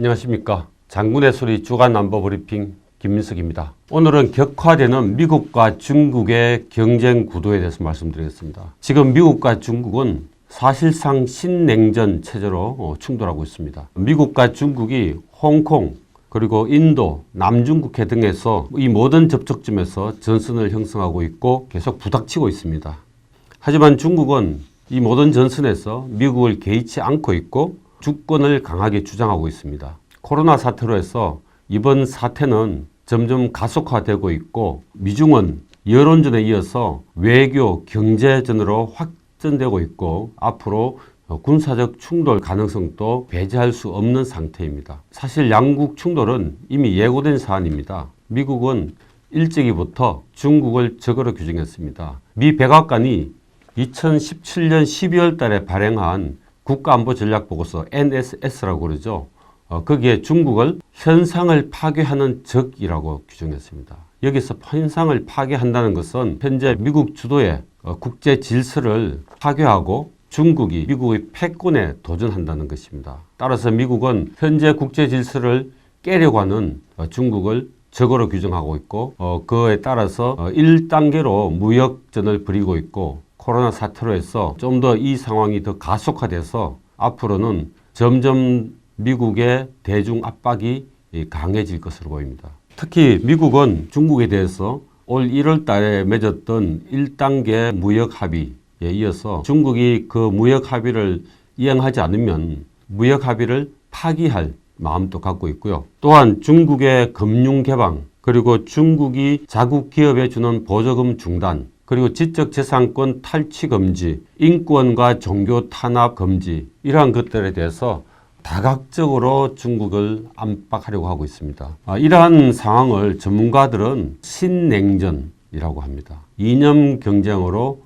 안녕하십니까. 장군의 소리 주간 안보 브리핑 김민석입니다. 오늘은 격화되는 미국과 중국의 경쟁 구도에 대해서 말씀드리겠습니다. 지금 미국과 중국은 사실상 신냉전 체제로 충돌하고 있습니다. 미국과 중국이 홍콩 그리고 인도, 남중국해 등에서 이 모든 접촉점에서 전선을 형성하고 있고 계속 부닥치고 있습니다. 하지만 중국은 이 모든 전선에서 미국을 개의치 않고 있고 주권을 강하게 주장하고 있습니다. 코로나 사태로 해서 이번 사태는 점점 가속화되고 있고 미중은 여론전에 이어서 외교, 경제전으로 확전되고 있고 앞으로 군사적 충돌 가능성도 배제할 수 없는 상태입니다. 사실 양국 충돌은 이미 예고된 사안입니다. 미국은 일찍이부터 중국을 적으로 규정했습니다. 미 백악관이 2017년 12월 달에 발행한 국가안보전략보고서 NSS라고 그러죠. 거기에 중국을 현상을 파괴하는 적이라고 규정했습니다. 여기서 현상을 파괴한다는 것은 현재 미국 주도의 국제 질서를 파괴하고 중국이 미국의 패권에 도전한다는 것입니다. 따라서 미국은 현재 국제 질서를 깨려고 하는 중국을 적으로 규정하고 있고 그에 따라서 1단계로 무역전을 벌이고 있고 코로나 사태로 해서 좀 더 이 상황이 더 가속화돼서 앞으로는 점점 미국의 대중 압박이 강해질 것으로 보입니다. 특히 미국은 중국에 대해서 올 1월 달에 맺었던 1단계 무역 합의에 이어서 중국이 그 무역 합의를 이행하지 않으면 무역 합의를 파기할 마음도 갖고 있고요. 또한 중국의 금융 개방 그리고 중국이 자국 기업에 주는 보조금 중단 그리고 지적재산권 탈취 금지, 인권과 종교 탄압 금지 이러한 것들에 대해서 다각적으로 중국을 압박하려고 하고 있습니다. 이러한 상황을 전문가들은 신냉전이라고 합니다. 이념 경쟁으로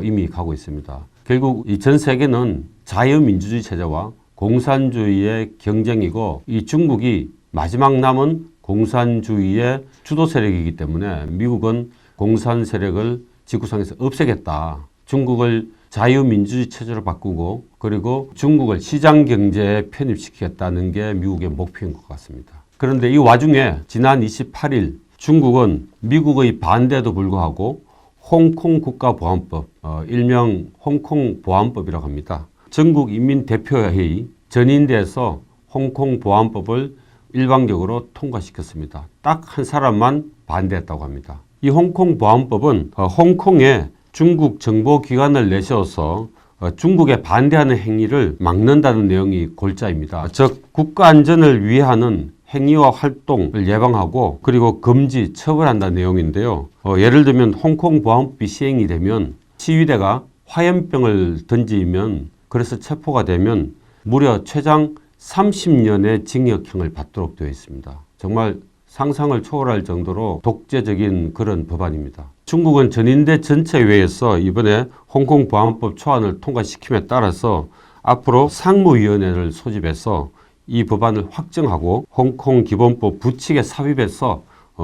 이미 가고 있습니다. 결국 이 전 세계는 자유민주주의 체제와 공산주의의 경쟁이고 이 중국이 마지막 남은 공산주의의 주도 세력이기 때문에 미국은 공산 세력을 지구상에서 없애겠다. 중국을 자유민주주의 체제로 바꾸고 그리고 중국을 시장경제에 편입시키겠다는 게 미국의 목표인 것 같습니다. 그런데 이 와중에 지난 28일 중국은 미국의 반대에도 불구하고 홍콩 국가보안법, 일명 홍콩 보안법이라고 합니다. 전국인민대표회의 전인대에서 홍콩 보안법을 일방적으로 통과시켰습니다. 딱 한 사람만 반대했다고 합니다. 이 홍콩 보안법은 홍콩에 중국 정보기관을 내세워서 중국에 반대하는 행위를 막는다는 내용이 골자입니다. 즉 국가안전을 위해하는 행위와 활동을 예방하고 그리고 금지, 처벌한다는 내용인데요. 예를 들면 홍콩 보안법이 시행이 되면 시위대가 화염병을 던지면 그래서 체포가 되면 무려 최장 30년의 징역형을 받도록 되어 있습니다. 정말 상상을 초월할 정도로 독재적인 그런 법안입니다. 중국은 전인대 전체회의에서 이번에 홍콩 보안법 초안을 통과시킴에 따라서 앞으로 상무위원회를 소집해서 이 법안을 확정하고 홍콩 기본법 부칙에 삽입해서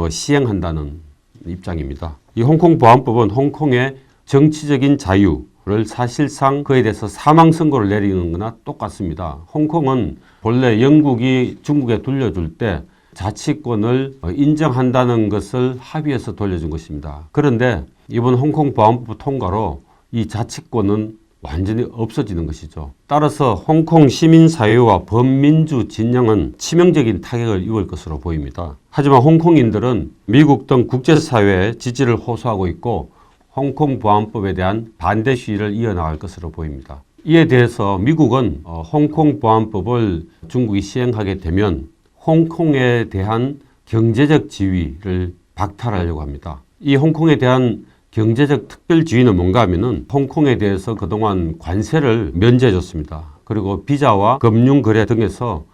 시행한다는 입장입니다. 이 홍콩 보안법은 홍콩의 정치적인 자유를 사실상 그에 대해서 사망 선고를 내리는 거나 똑같습니다. 홍콩은 본래 영국이 중국에 돌려줄 때 자치권을 인정한다는 것을 합의해서 돌려준 것입니다. 그런데 이번 홍콩 보안법 통과로 이 자치권은 완전히 없어지는 것이죠. 따라서 홍콩 시민사회와 범민주 진영은 치명적인 타격을 입을 것으로 보입니다. 하지만 홍콩인들은 미국 등 국제사회의 지지를 호소하고 있고 홍콩 보안법에 대한 반대 시위를 이어나갈 것으로 보입니다. 이에 대해서 미국은 홍콩 보안법을 중국이 시행하게 되면 홍콩에 대한 경제적 지위를 박탈하려고 합니다. 이 홍콩에 대한 경제적 특별 지위는 뭔가 하면은 홍콩에 대해서 그동안 관세를 면제해 줬습니다. 그리고 비자와 금융거래 등에서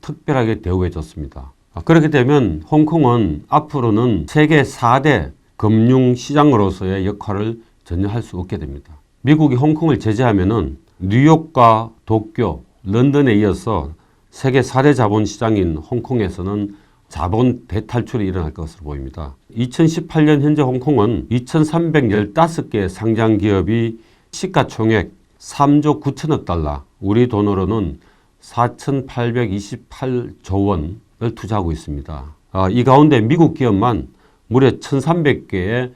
특별하게 대우해 줬습니다. 그렇게 되면 홍콩은 앞으로는 세계 4대 금융시장으로서의 역할을 전혀 할 수 없게 됩니다. 미국이 홍콩을 제재하면은 뉴욕과 도쿄, 런던에 이어서 세계 4대 자본시장인 홍콩에서는 자본 대탈출이 일어날 것으로 보입니다. 2018년 현재 홍콩은 2,315개 상장 기업이 시가총액 3조 9천억 달러, 우리 돈으로는 4,828조 원을 투자하고 있습니다. 이 가운데 미국 기업만 무려 1,300개의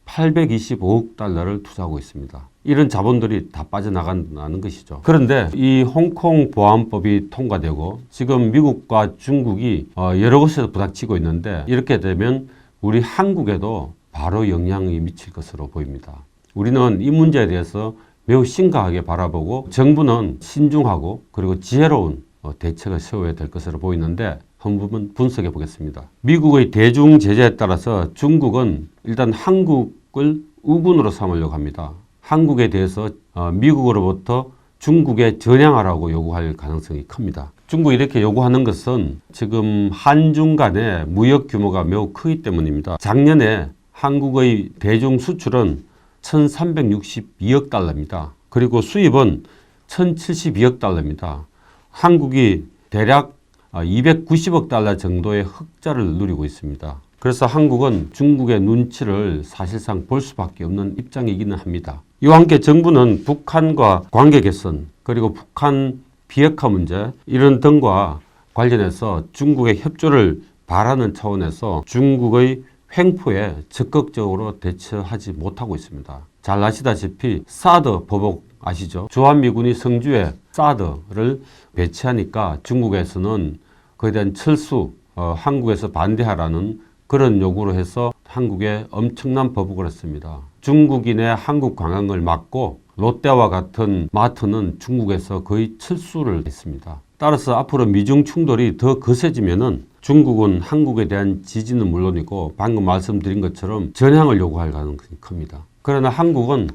825억 달러를 투자하고 있습니다. 이런 자본들이 다 빠져나간다는 것이죠. 그런데 이 홍콩 보안법이 통과되고 지금 미국과 중국이 여러 곳에서 부닥치고 있는데 이렇게 되면 우리 한국에도 바로 영향이 미칠 것으로 보입니다. 우리는 이 문제에 대해서 매우 심각하게 바라보고 정부는 신중하고 그리고 지혜로운 대책을 세워야 될 것으로 보이는데 한번 분석해 보겠습니다. 미국의 대중 제재에 따라서 중국은 일단 한국을 우군으로 삼으려고 합니다. 한국에 대해서 미국으로부터 중국에 전향하라고 요구할 가능성이 큽니다. 중국이 이렇게 요구하는 것은 지금 한중 간의 무역 규모가 매우 크기 때문입니다. 작년에 한국의 대중 수출은 1,362억 달러입니다. 그리고 수입은 1,072억 달러입니다. 한국이 대략 290억 달러 정도의 흑자를 누리고 있습니다. 그래서 한국은 중국의 눈치를 사실상 볼 수밖에 없는 입장이기는 합니다. 이와 함께 정부는 북한과 관계 개선 그리고 북한 비핵화 문제 이런 등과 관련해서 중국의 협조를 바라는 차원에서 중국의 횡포에 적극적으로 대처하지 못하고 있습니다. 잘 아시다시피 사드 보복 아시죠? 주한미군이 성주에 사드를 배치하니까 중국에서는 그에 대한 철수, 한국에서 반대하라는 그런 요구로 해서 한국에 엄청난 보복을 했습니다. 중국인의 한국 관광을 막고 롯데와 같은 마트는 중국에서 거의 철수를 했습니다. 따라서 앞으로 미중 충돌이 더 거세지면은 중국은 한국에 대한 지지는 물론이고 방금 말씀드린 것처럼 전향을 요구할 가능성이 큽니다. 그러나 한국은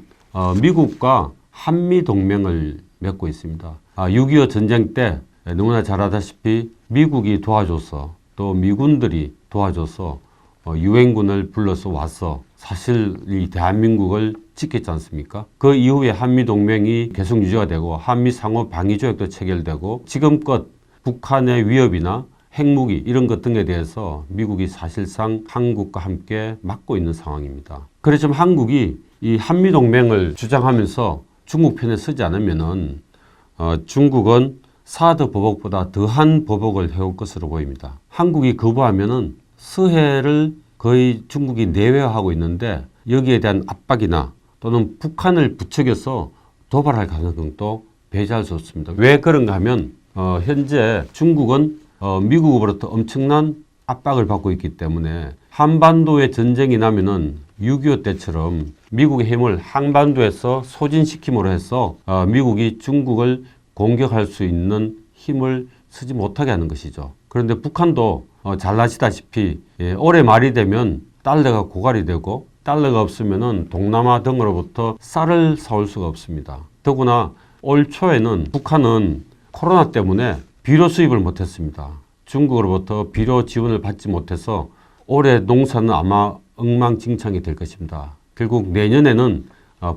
미국과 한미동맹을 맺고 있습니다. 6.25 전쟁 때 너무나 잘 알다시피 미국이 도와줘서 또 미군들이 도와줘서 유엔군을 불러서 와서 사실 이 대한민국을 지켰지 않습니까? 그 이후에 한미동맹이 계속 유지가 되고 한미 상호 방위조약도 체결되고 지금껏 북한의 위협이나 핵무기 이런 것 등에 대해서 미국이 사실상 한국과 함께 막고 있는 상황입니다. 그렇지만 한국이 이 한미동맹을 주장하면서 중국 편에 서지 않으면은 중국은 사드 보복보다 더한 보복을 해올 것으로 보입니다. 한국이 거부하면은 서해를 거의 중국이 내외화하고 있는데 여기에 대한 압박이나 또는 북한을 부추겨서 도발할 가능성도 배제할 수 없습니다. 왜 그런가 하면 현재 중국은 미국으로부터 엄청난 압박을 받고 있기 때문에 한반도에 전쟁이 나면은 6.25 때처럼 미국의 힘을 한반도에서 소진시킴으로 해서 미국이 중국을 공격할 수 있는 힘을 쓰지 못하게 하는 것이죠. 그런데 북한도 잘 아시다시피 올해 말이 되면 달러가 고갈이 되고 달러가 없으면은 동남아 등으로부터 쌀을 사올 수가 없습니다. 더구나 올 초에는 북한은 코로나 때문에 비료 수입을 못했습니다. 중국으로부터 비료 지원을 받지 못해서 올해 농사는 아마 엉망진창이 될 것입니다. 결국 내년에는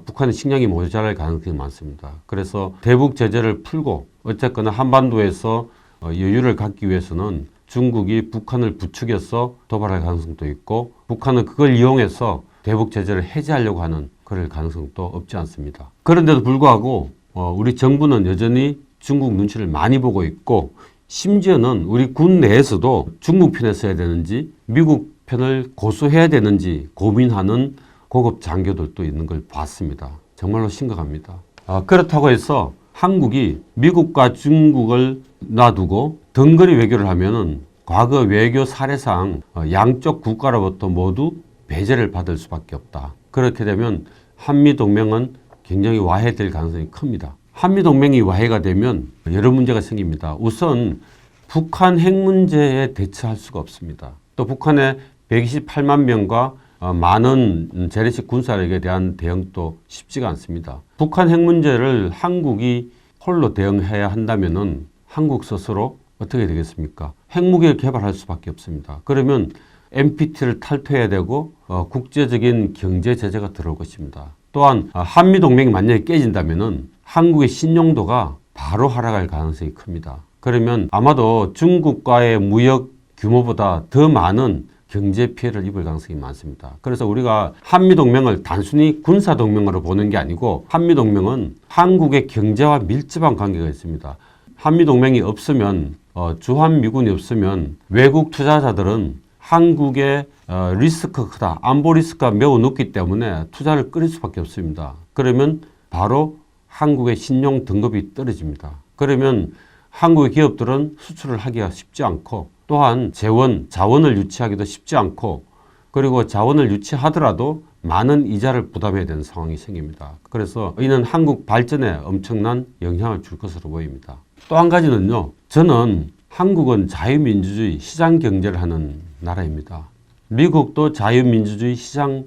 북한의 식량이 모자랄 가능성이 많습니다. 그래서 대북 제재를 풀고 어쨌거나 한반도에서 여유를 갖기 위해서는 중국이 북한을 부추겨서 도발할 가능성도 있고 북한은 그걸 이용해서 대북 제재를 해제하려고 하는 그럴 가능성도 없지 않습니다. 그런데도 불구하고 우리 정부는 여전히 중국 눈치를 많이 보고 있고 심지어는 우리 군 내에서도 중국 편에 서야 되는지 미국 편을 고수해야 되는지 고민하는 고급 장교들도 있는 걸 봤습니다. 정말로 심각합니다. 그렇다고 해서 한국이 미국과 중국을 놔두고 덩거리 외교를 하면은 과거 외교 사례상 양쪽 국가로부터 모두 배제를 받을 수밖에 없다. 그렇게 되면 한미동맹은 굉장히 와해될 가능성이 큽니다. 한미동맹이 와해가 되면 여러 문제가 생깁니다. 우선 북한 핵 문제에 대처할 수가 없습니다. 또 북한의 128만 명과 많은 재래식 군사력에 대한 대응도 쉽지가 않습니다. 북한 핵 문제를 한국이 홀로 대응해야 한다면은 한국 스스로 어떻게 되겠습니까? 핵무기를 개발할 수밖에 없습니다. 그러면 NPT를 탈퇴해야 되고 국제적인 경제 제재가 들어올 것입니다. 또한 한미동맹이 만약에 깨진다면은 한국의 신용도가 바로 하락할 가능성이 큽니다. 그러면 아마도 중국과의 무역 규모보다 더 많은 경제 피해를 입을 가능성이 많습니다. 그래서 우리가 한미동맹을 단순히 군사동맹으로 보는 게 아니고 한미동맹은 한국의 경제와 밀접한 관계가 있습니다. 한미동맹이 없으면 주한미군이 없으면 외국 투자자들은 한국의 리스크가 크다. 안보 리스크가 매우 높기 때문에 투자를 끊을 수밖에 없습니다. 그러면 바로 한국의 신용 등급이 떨어집니다. 그러면 한국의 기업들은 수출을 하기가 쉽지 않고 또한 자원을 유치하기도 쉽지 않고 그리고 자원을 유치하더라도 많은 이자를 부담해야 되는 상황이 생깁니다. 그래서 이는 한국 발전에 엄청난 영향을 줄 것으로 보입니다. 또 한 가지는요. 저는 한국은 자유민주주의 시장 경제를 하는 나라입니다. 미국도 자유민주주의 시장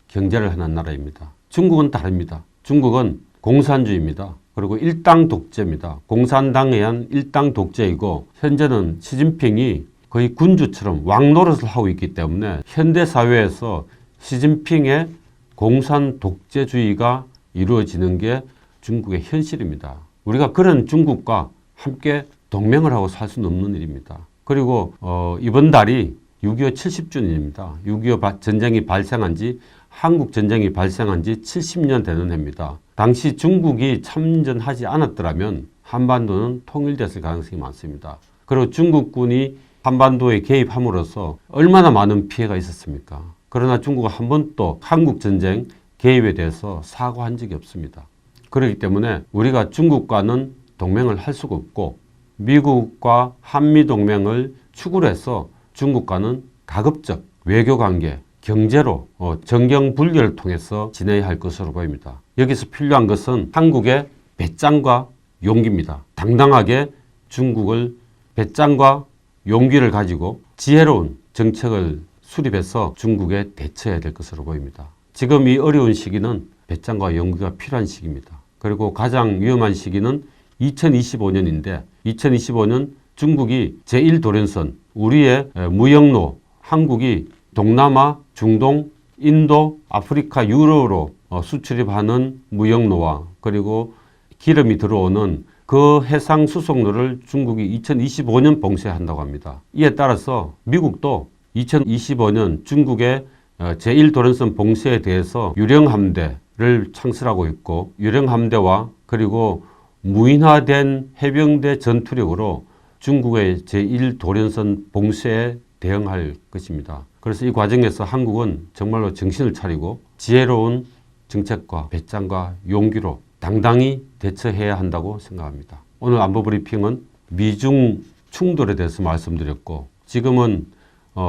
경제를 하는 나라입니다. 중국은 다릅니다. 중국은 공산주의입니다. 그리고 일당 독재입니다. 공산당에 의한 일당 독재이고 현재는 시진핑이 거의 군주처럼 왕 노릇을 하고 있기 때문에 현대사회에서 시진핑의 공산 독재주의가 이루어지는 게 중국의 현실입니다. 우리가 그런 중국과 함께 동맹을 하고 살 수는 없는 일입니다. 그리고 이번 달이 6.25 70주년입니다. 6.25 전쟁이 발생한 지 한국 전쟁이 발생한 지 70년 되는 해입니다. 당시 중국이 참전하지 않았더라면 한반도는 통일됐을 가능성이 많습니다. 그리고 중국군이 한반도에 개입함으로써 얼마나 많은 피해가 있었습니까? 그러나 중국은 한 번도 한국 전쟁 개입에 대해서 사과한 적이 없습니다. 그렇기 때문에 우리가 중국과는 동맹을 할 수가 없고 미국과 한미동맹을 축으로 해서 중국과는 가급적 외교관계, 경제로 정경분리를 통해서 지내야 할 것으로 보입니다. 여기서 필요한 것은 한국의 배짱과 용기입니다. 당당하게 중국을 배짱과 용기를 가지고 지혜로운 정책을 수립해서 중국에 대처해야 될 것으로 보입니다. 지금 이 어려운 시기는 배짱과 용기가 필요한 시기입니다. 그리고 가장 위험한 시기는 2025년인데 2025년 중국이 제1도련선, 우리의 무역로, 한국이 동남아, 중동, 인도, 아프리카, 유럽으로 수출입하는 무역로와 그리고 기름이 들어오는 그 해상 수송로를 중국이 2025년 봉쇄한다고 합니다. 이에 따라서 미국도 2025년 중국의 제1도련선 봉쇄에 대해서 유령함대를 창설하고 있고 유령함대와 그리고 무인화된 해병대 전투력으로 중국의 제1도련선 봉쇄에 대응할 것입니다. 그래서 이 과정에서 한국은 정말로 정신을 차리고 지혜로운 정책과 배짱과 용기로 당당히 대처해야 한다고 생각합니다. 오늘 안보브리핑은 미중 충돌에 대해서 말씀드렸고 지금은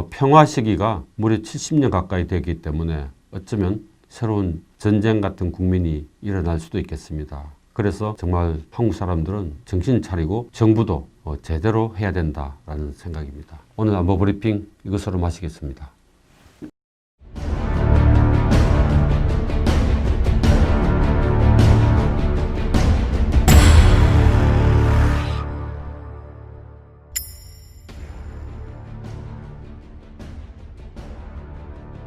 평화 시기가 무려 70년 가까이 되기 때문에 어쩌면 새로운 전쟁 같은 국면이 일어날 수도 있겠습니다. 그래서 정말 한국 사람들은 정신 차리고 정부도 제대로 해야 된다라는 생각입니다. 오늘 안보브리핑 이것으로 마치겠습니다.